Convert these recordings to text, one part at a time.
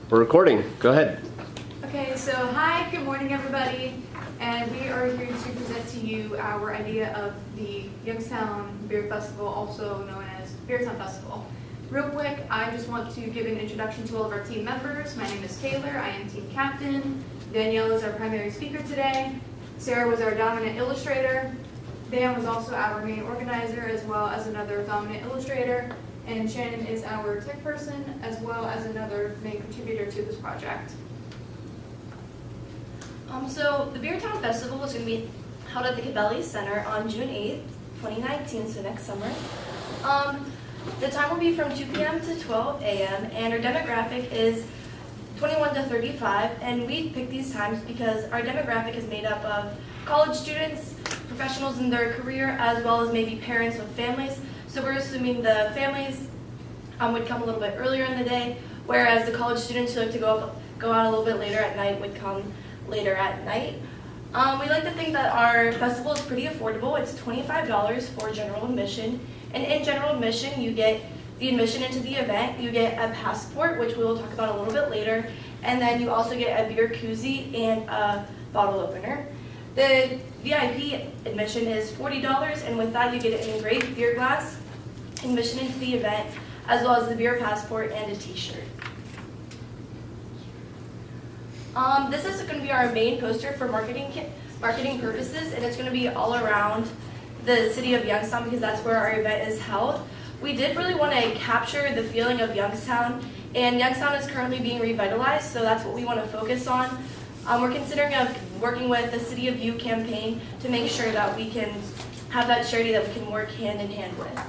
We're recording. Go ahead. Okay, so hi, good morning everybody, and we are here to present to you our idea of the Youngstown Beer Festival, also known as Beertown Festival. Real quick, I just want to give an introduction to all of our team members. My name is Taylor, I am team captain. Danielle is our primary speaker today. Sarah was our dominant illustrator. Dan was also our main organizer as well as another dominant illustrator. And Shannon is our tech person as well as another main contributor to this project. So the Beertown Festival is going to be held at the Cabelli Center on June 8th, 2019, so next summer. The time will be from 2 p.m. to 12 a.m. and our demographic is 21 to 35, and we picked these times because our demographic is made up of college students, professionals in their career, as well as maybe parents with families. So we're assuming the families would come a little bit earlier in the day, whereas the college students who like to go out a little bit later at night would come later at night. We like to think that our festival is pretty affordable. It's $25 for general admission, and in general admission you get the admission into the event, you get a passport, which we will talk about a little bit later, and then you also get a beer koozie and a bottle opener. The VIP admission is $40, and with that you get an engraved beer glass, admission into the event, as well as the beer passport and a t-shirt. This is going to be our main poster for marketing purposes, and it's going to be all around the city of Youngstown because that's where our event is held. We did really want to capture the feeling of Youngstown, and Youngstown is currently being revitalized, so that's what we want to focus on. We're considering working with the City of You campaign to make sure that we can have that charity that we can work hand in hand with.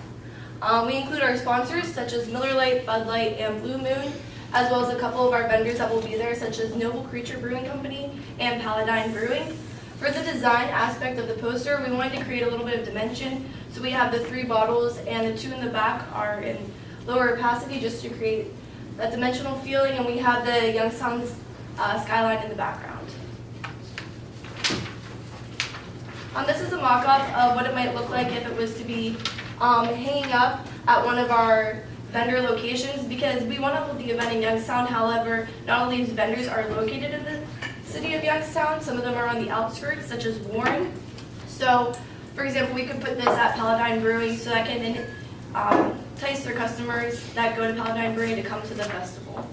We include our sponsors such as Miller Lite, Bud Light, and Blue Moon, as well as a couple of our vendors that will be there such as Noble Creature Brewing Company and Paladine Brewing. For the design aspect of the poster, we wanted to create a little bit of dimension. So we have the 3 bottles and the 2 in the back are in lower opacity just to create that dimensional feeling, and we have the Youngstown skyline in the background. This is a mock-up of what it might look like if it was to be hanging up at one of our vendor locations because we want to hold the event in Youngstown. However, not all these vendors are located in the city of Youngstown. Some of them are on the outskirts, such as Warren. So, for example, we could put this at Paladine Brewing so that can entice their customers that go to Paladine Brewing to come to the festival.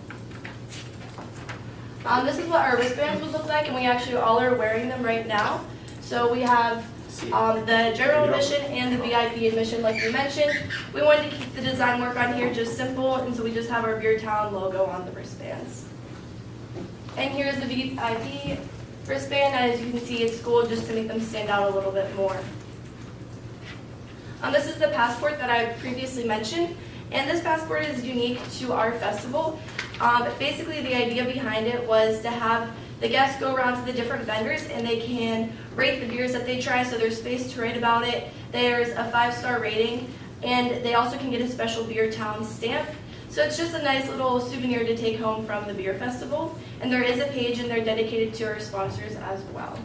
This is what our wristbands would look like, and we actually all are wearing them right now. So we have the general admission and the VIP admission, like we mentioned. We wanted to keep the design work on here just simple, and so we just have our Beertown logo on the wristbands. And here's the VIP wristband, and as you can see, it's gold just to make them stand out a little bit more. This is the passport that I previously mentioned, and this passport is unique to our festival. Basically, the idea behind it was to have the guests go around to the different vendors and they can rate the beers that they try, so there's space to write about it. There's a 5-star rating, and they also can get a special Beertown stamp. So it's just a nice little souvenir to take home from the beer festival. And there is a page in there dedicated to our sponsors as well.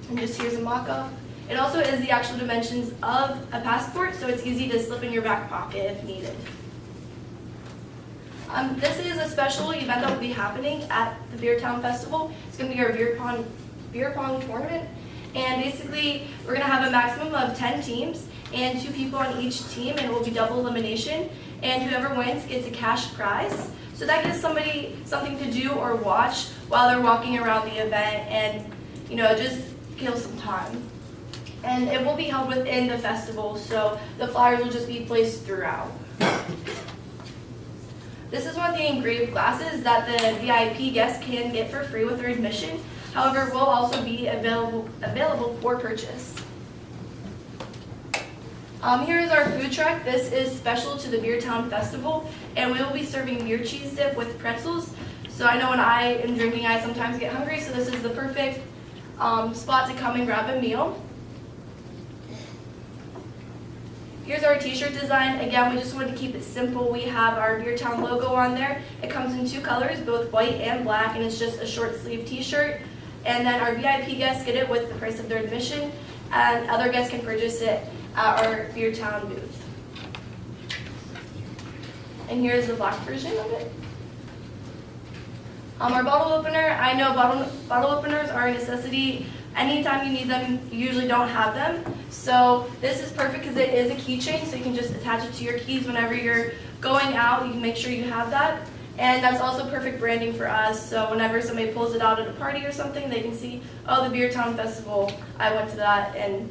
And just here's a mock-up. It also is the actual dimensions of a passport, so it's easy to slip in your back pocket if needed. This is a special event that will be happening at the Beertown Festival. It's going to be our beer pong tournament, and basically we're going to have a maximum of 10 teams and 2 people on each team, and it will be double elimination, and whoever wins gets a cash prize. So that gives somebody something to do or watch while they're walking around the event, and just kill some time. And it will be held within the festival, so the flyers will just be placed throughout. This is one of the engraved glasses that the VIP guests can get for free with their admission. However, will also be available for purchase. Here is our food truck. This is special to the Beertown Festival, and we will be serving beer cheese dip with pretzels. So I know when I am drinking, I sometimes get hungry, so this is the perfect spot to come and grab a meal. Here's our t-shirt design. Again, we just wanted to keep it simple. We have our Beertown logo on there. It comes in 2 colors, both white and black, and it's just a short sleeve t-shirt. And then our VIP guests get it with the price of their admission, and other guests can purchase it at our Beertown booth. And here's the black version of it. Our bottle opener, I know bottle openers are a necessity. Anytime you need them, you usually don't have them. So this is perfect because it is a keychain, so you can just attach it to your keys whenever you're going out. You can make sure you have that. And that's also perfect branding for us. So whenever somebody pulls it out at a party or something, they can see, oh, the Beertown Festival, I went to that and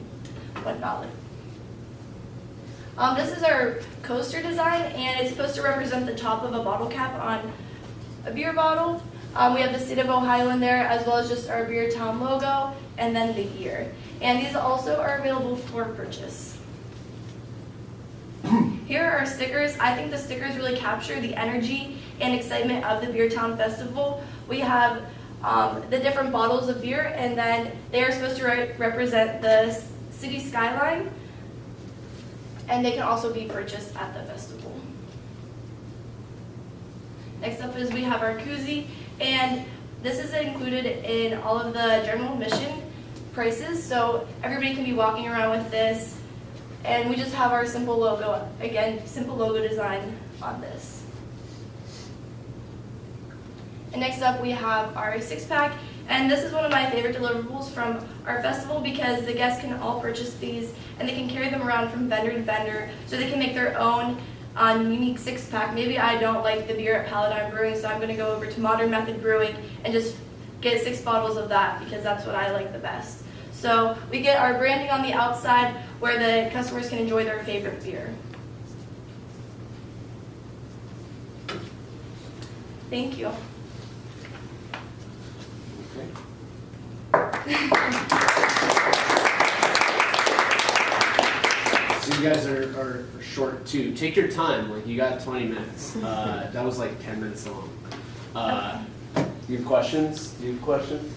whatnot. This is our coaster design, and it's supposed to represent the top of a bottle cap on a beer bottle. We have the state of Ohio in there, as well as just our Beertown logo, and then the year. And these also are available for purchase. Here are our stickers. I think the stickers really capture the energy and excitement of the Beertown Festival. We have the different bottles of beer, and then they are supposed to represent the city skyline, and they can also be purchased at the festival. Next up is we have our kuzey, and this is included in all of the general admission prices, so everybody can be walking around with this. And we just have our simple logo, again, simple logo design on this. And next up we have our 6-pack, and this is one of my favorite deliverables from our festival because the guests can all purchase these and they can carry them around from vendor to vendor, so they can make their own unique 6-pack. Maybe I don't like the beer at Paladine Brewing, so I'm going to go over to Modern Method Brewing and just get 6 bottles of that because that's what I like the best. So we get our branding on the outside where the customers can enjoy their favorite beer. Thank you. So you guys are short too. Take your time. Like, you got 20 minutes. That was like 10 minutes long. Do you have questions? Do you have questions?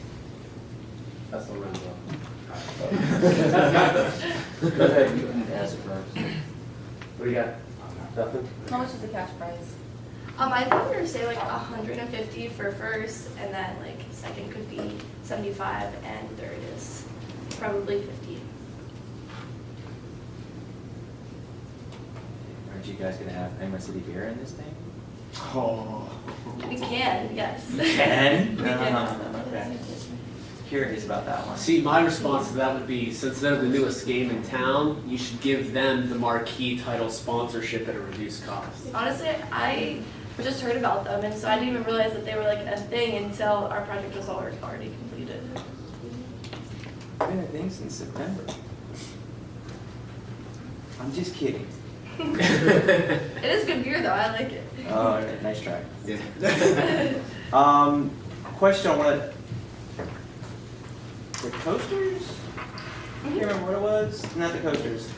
That's Lorenzo. Go ahead. You can ask it first. What do you got? Nothing? How much is the cash prize? I think we were gonna say like 150 for first, and then like second could be 75, and third is probably 50. Aren't you guys gonna have Penguin City beer in this thing? Oh. We can, yes. You can? We can. Okay. Curious about that one. See, my response to that would be, since they're the newest game in town, you should give them the marquee title sponsorship at a reduced cost. Honestly, I just heard about them, and so I didn't even realize that they were like a thing until our project was already completed. It's been a thing since September. I'm just kidding. It is good beer though, I like it. Oh, all right, nice try. Yeah. Question on one of the coasters? I can't remember what it was. Not the coasters.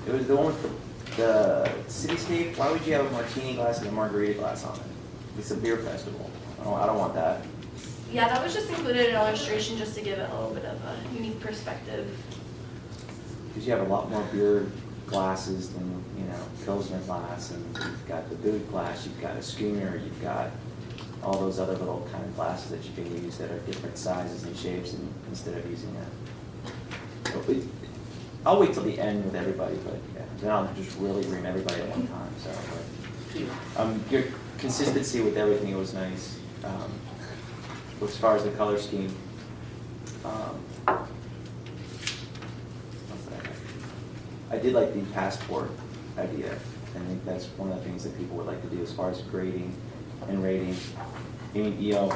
It was the one with the cityscape. Why would you have a martini glass and a margarita glass on it? It's a beer festival. I don't want that. Yeah, that was just included in illustration just to give it a little bit of a unique perspective. Because you have a lot more beer glasses than, Pilsner glass, and you've got the boot glass, you've got a schooner, you've got all those other little kind of glasses that you can use that are different sizes and shapes, and instead of using that. So I'll wait till the end with everybody, but yeah, then I'll just really bring everybody at one time. So, your consistency with everything was nice. As far as the color scheme, I did like the passport idea. I think that's one of the things that people would like to do as far as grading and rating. I mean, you have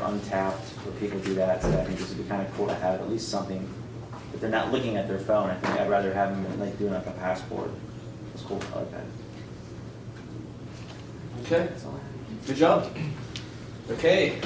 Untapped where people do that, so I think this would be kind of cool to have at least something that they're not looking at their phone. I think I'd rather have them like doing like a passport. It's cool. I like that. Okay. That's all I have. Good job. Okay.